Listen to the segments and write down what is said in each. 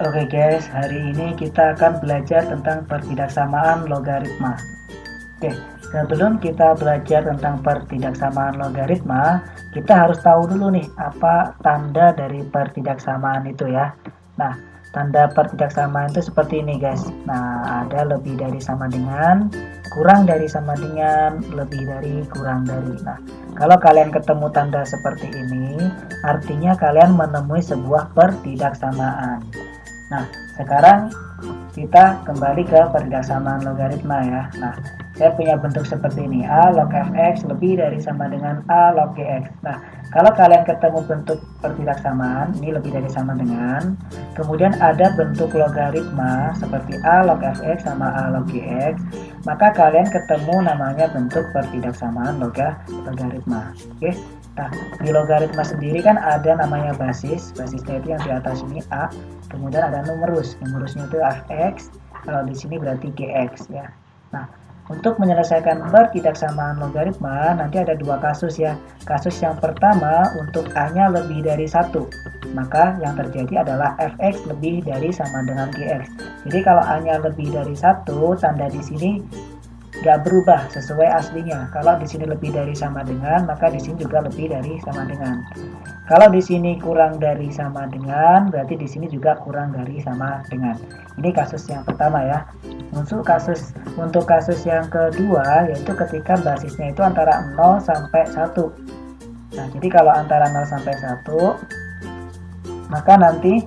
Oke guys, hari ini kita akan belajar tentang pertidaksamaan logaritma. Oke, sebelum kita belajar tentang pertidaksamaan logaritma, kita harus tahu dulu nih apa tanda dari pertidaksamaan itu ya. Nah, tanda pertidaksamaan itu seperti ini guys. Nah, ada lebih dari sama dengan, kurang dari sama dengan, lebih dari, kurang dari. Nah, kalau kalian ketemu tanda seperti ini, artinya kalian menemui sebuah pertidaksamaan. Nah, sekarang kita kembali ke pertidaksamaan logaritma ya. Nah, saya punya bentuk seperti ini. A log fx lebih dari sama dengan A log gx. Nah, kalau kalian ketemu bentuk pertidaksamaan, ini lebih dari sama dengan, kemudian ada bentuk logaritma seperti A log fx sama A log gx, maka kalian ketemu namanya bentuk pertidaksamaan logaritma. Oke. Nah, di logaritma sendiri kan ada namanya basis, basisnya itu yang di atas ini A, kemudian ada numerusnya itu fx, kalau di sini berarti gx ya. Nah, untuk menyelesaikan pertidaksamaan logaritma nanti ada dua kasus ya. Kasus yang pertama untuk a-nya lebih dari 1, maka yang terjadi adalah fx lebih dari sama dengan gx. Jadi kalau a-nya lebih dari 1, tanda di sini nggak berubah sesuai aslinya. Kalau di sini lebih dari sama dengan, maka di sini juga lebih dari sama dengan. Kalau di sini kurang dari sama dengan, berarti di sini juga kurang dari sama dengan. Ini kasus yang pertama ya. Untuk kasus yang kedua, yaitu ketika basisnya itu antara 0 sampai 1. Nah, jadi kalau antara 0 sampai 1, maka nanti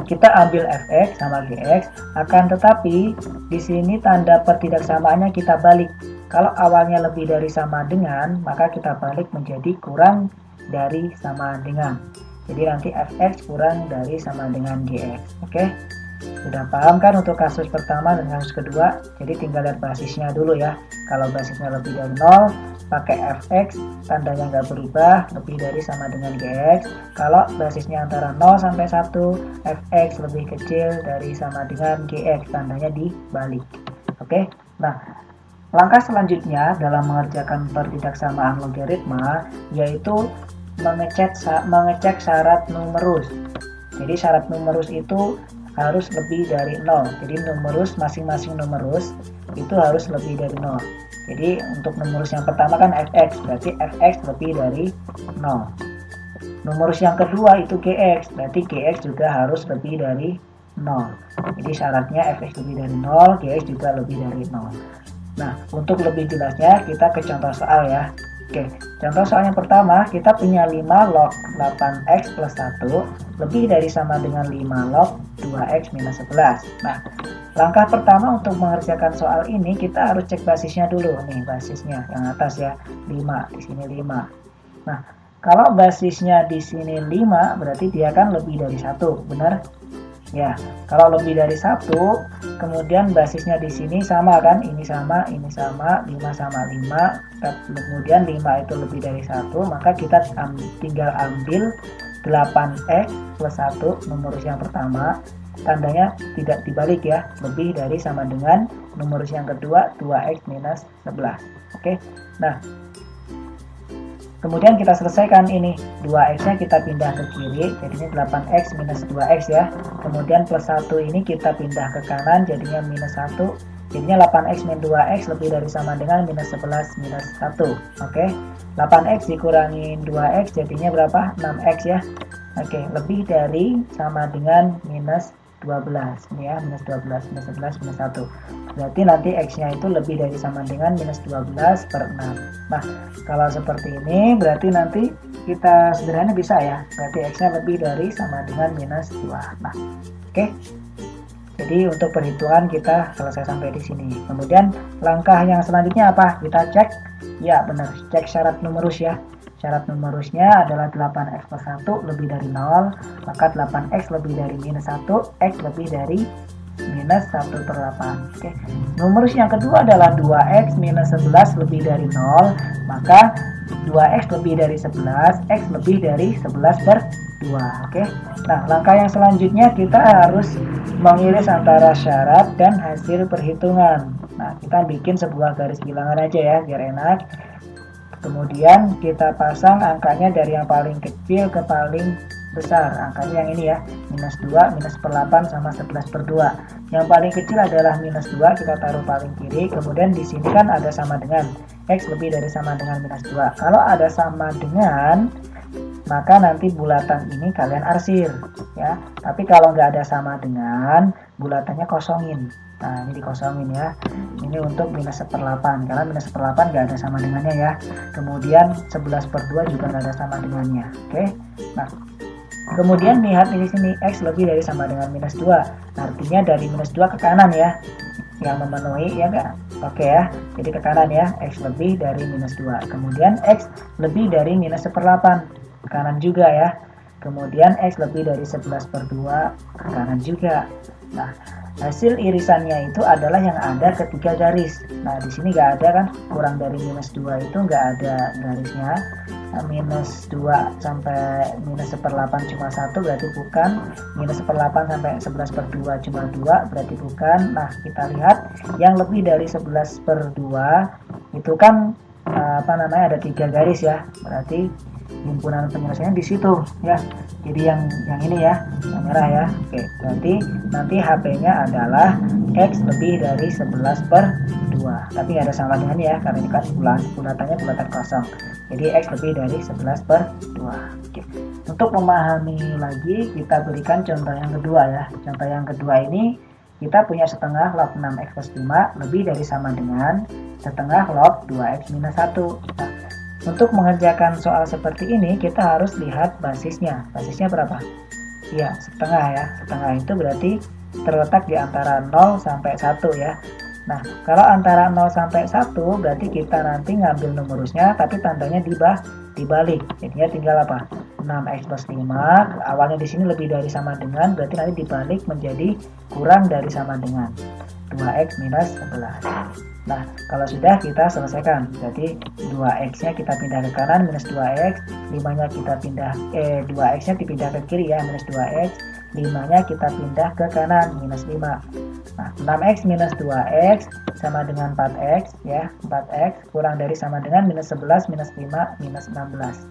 kita ambil fx sama gx, akan tetapi di sini tanda pertidaksamaannya kita balik. Kalau awalnya lebih dari sama dengan, maka kita balik menjadi kurang dari sama dengan. Jadi nanti fx kurang dari sama dengan gx. Oke? Sudah paham kan untuk kasus pertama dan kasus kedua? Jadi tinggal lihat basisnya dulu ya. Kalau basisnya lebih dari 0, pakai fx, tandanya nggak berubah, lebih dari sama dengan gx. Kalau basisnya antara 0 sampai 1, fx lebih kecil dari sama dengan gx, tandanya dibalik. Oke? Nah, langkah selanjutnya dalam mengerjakan pertidaksamaan logaritma yaitu mengecek syarat numerus. Jadi syarat numerus itu harus lebih dari 0. Jadi masing-masing numerus itu harus lebih dari 0. Jadi untuk numerus yang pertama kan fx, berarti fx lebih dari 0. Numerus yang kedua itu gx, berarti gx juga harus lebih dari 0. Jadi syaratnya fx lebih dari 0, gx juga lebih dari 0. Nah, untuk lebih jelasnya kita ke contoh soal ya. Oke, contoh soal yang pertama, kita punya 5 log 8x plus 1 lebih dari sama dengan 5 log 2x minus 11. Nah, langkah pertama untuk mengerjakan soal ini kita harus cek basisnya dulu. Nih, basisnya yang atas ya, 5, di sini 5. Nah, kalau basisnya di sini 5, berarti dia kan lebih dari 1, benar? Ya, kalau lebih dari 1, kemudian basisnya di sini sama kan, ini sama, 5 sama 5, kemudian 5 itu lebih dari 1, maka kita tinggal ambil 8x plus 1, numerus yang pertama, tandanya tidak dibalik ya, lebih dari sama dengan numerus yang kedua, 2x minus 11. Oke, nah, kemudian kita selesaikan ini, 2x-nya kita pindah ke kiri, jadinya 8x minus 2x ya. Kemudian plus 1 ini kita pindah ke kanan, jadinya minus 1. Jadinya 8x min 2x lebih dari sama dengan minus 11 minus 1. Oke, 8x dikurangi 2x jadinya berapa? 6x ya. Oke, lebih dari sama dengan minus 12. Ini ya, minus 12, minus 11, minus 1. Berarti nanti x-nya itu lebih dari sama dengan minus 12 per 6. Nah, kalau seperti ini berarti nanti kita sederhana bisa ya. Berarti x-nya lebih dari sama dengan minus 2. Nah, oke. Jadi untuk perhitungan kita selesai sampai di sini. Kemudian langkah yang selanjutnya apa? Kita cek. Ya, benar. Cek syarat numerus ya. Syarat numerusnya adalah 8x plus 1 lebih dari 0, maka 8x lebih dari minus 1, x lebih dari minus 1 per 8. Oke. Numerus yang kedua adalah 2x minus 11 lebih dari 0, maka 2x lebih dari 11, x lebih dari 11 per 2. Oke. Nah, langkah yang selanjutnya kita harus mengiris antara syarat dan hasil perhitungan. Nah, kita bikin sebuah garis bilangan aja ya, biar enak. Kemudian kita pasang angkanya dari yang paling kecil ke paling besar, angkanya yang ini ya, minus 2, minus per 8 sama 11 per 2. Yang paling kecil adalah minus 2, kita taruh paling kiri. Kemudian di sini kan ada sama dengan, X lebih dari sama dengan minus 2. Kalau ada sama dengan, maka nanti bulatan ini kalian arsir ya. Tapi kalau nggak ada sama dengan, bulatannya kosongin. Nah, ini dikosongin ya. Ini untuk minus 1/8, karena minus 1/8 nggak ada sama dengannya ya. Kemudian 11 per 2 juga nggak ada sama dengannya. Oke. Nah, kemudian lihat di sini X lebih dari sama dengan minus 2. Artinya dari minus 2 ke kanan ya. Yang memenuhi ya enggak? Oke ya. Jadi ke kanan ya. X lebih dari minus 2. Kemudian X lebih dari minus 1/8. Ke kanan juga ya. Kemudian X lebih dari 11 per 2. Ke kanan juga. Nah, hasil irisannya itu adalah yang ada ketiga garis. Nah, di sini nggak ada kan, kurang dari minus 2 itu nggak ada garisnya. Nah, minus 2 sampai minus 1/8 cuma 1 berarti bukan. Minus 1/8 sampai 11 per 2 cuma 2 berarti bukan. Nah, kita lihat yang lebih dari 11 per 2 itu kan ada 3 garis ya. Berarti himpunan penyelesaiannya di situ ya. Jadi yang ini ya, yang merah ya. Oke, berarti nanti HP-nya adalah X lebih dari 11 per 2. Tapi nggak ada sama dengan ya, karena ini kan bulatannya bulatan kosong. Jadi X lebih dari 11 per 2. Oke. Untuk memahami lagi, kita berikan contoh yang kedua ya. Contoh yang kedua ini, kita punya setengah log 6X plus 5 lebih dari sama dengan setengah log 2X minus 1. Nah, untuk mengerjakan soal seperti ini, kita harus lihat basisnya. Basisnya berapa? Iya, setengah ya. Setengah itu berarti terletak di antara 0 sampai 1 ya. Nah, kalau antara 0 sampai 1, berarti kita nanti ngambil numerusnya, tapi tandanya dibalik. Jadinya tinggal apa? 6X plus 5. Awalnya di sini lebih dari sama dengan, berarti nanti dibalik menjadi kurang dari sama dengan 2X minus 11. Nah, kalau sudah kita selesaikan. Jadi 2X-nya kita pindah ke kanan, minus 2X. 5-nya kita pindah, 2X-nya dipindah ke kiri ya, minus 2X. 5-nya kita pindah ke kanan, minus 5. Nah, 6X minus 2X sama dengan 4X ya. 4X kurang dari sama dengan minus 11 minus 5 minus 16.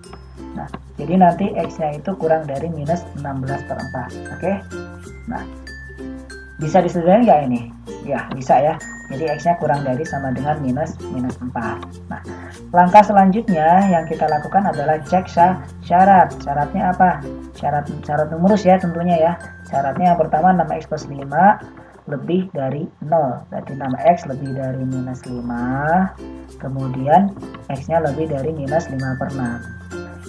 Nah, jadi nanti X-nya itu kurang dari minus 16 per 4. Oke? Nah, bisa disederhanakan nggak ini? Ya, bisa ya. Jadi X-nya kurang dari sama dengan minus 4. Nah, langkah selanjutnya yang kita lakukan adalah cek syarat. Syaratnya apa? Syarat numerus ya tentunya ya. Syaratnya yang pertama 6X plus 5 lebih dari 0. Berarti 6X lebih dari minus 5. Kemudian X-nya lebih dari minus 5 per 6.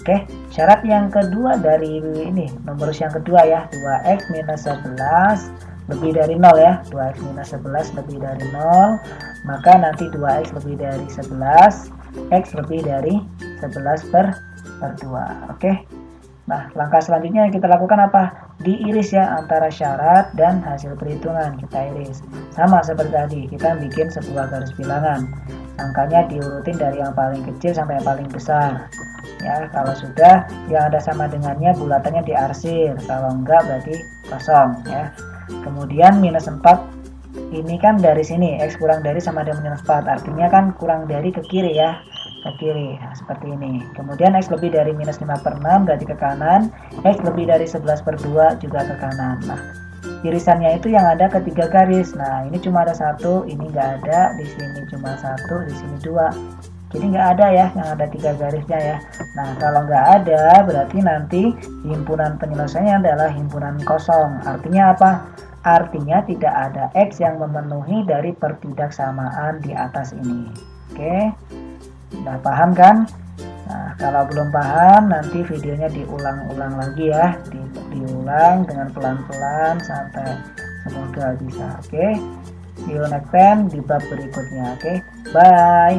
Oke, syarat yang kedua dari ini, numerus yang kedua ya, 2X minus 11 lebih dari 0 ya. 2X minus 11 lebih dari 0, maka nanti 2X lebih dari 11, X lebih dari 11 per 2. Oke. Nah, langkah selanjutnya yang kita lakukan apa? Diiris ya antara syarat dan hasil perhitungan, kita iris. Sama seperti tadi, kita bikin sebuah garis bilangan. Angkanya diurutin dari yang paling kecil sampai yang paling besar. Ya, kalau sudah yang ada sama dengannya bulatannya diarsir. Kalau enggak berarti kosong ya. Kemudian minus 4 ini kan dari sini, X kurang dari sama dengan minus 4, artinya kan kurang dari ke kiri ya, ke kiri. Nah, seperti ini. Kemudian X lebih dari minus 5 per 6 berarti ke kanan, X lebih dari 11 per 2 juga ke kanan. Nah, irisannya itu yang ada ketiga garis. Nah, ini cuma ada 1, ini nggak ada, di sini cuma 1, di sini 2. Jadi nggak ada ya, yang ada 3 garisnya ya. Nah, kalau nggak ada, berarti nanti himpunan penyelesaiannya adalah himpunan kosong. Artinya apa? Artinya tidak ada X yang memenuhi dari pertidaksamaan di atas ini. Oke, udah paham kan? Nah, kalau belum paham, nanti videonya diulang-ulang lagi ya. Diulang dengan pelan-pelan sampai semoga bisa. Oke, see you next time di bab berikutnya. Oke, bye.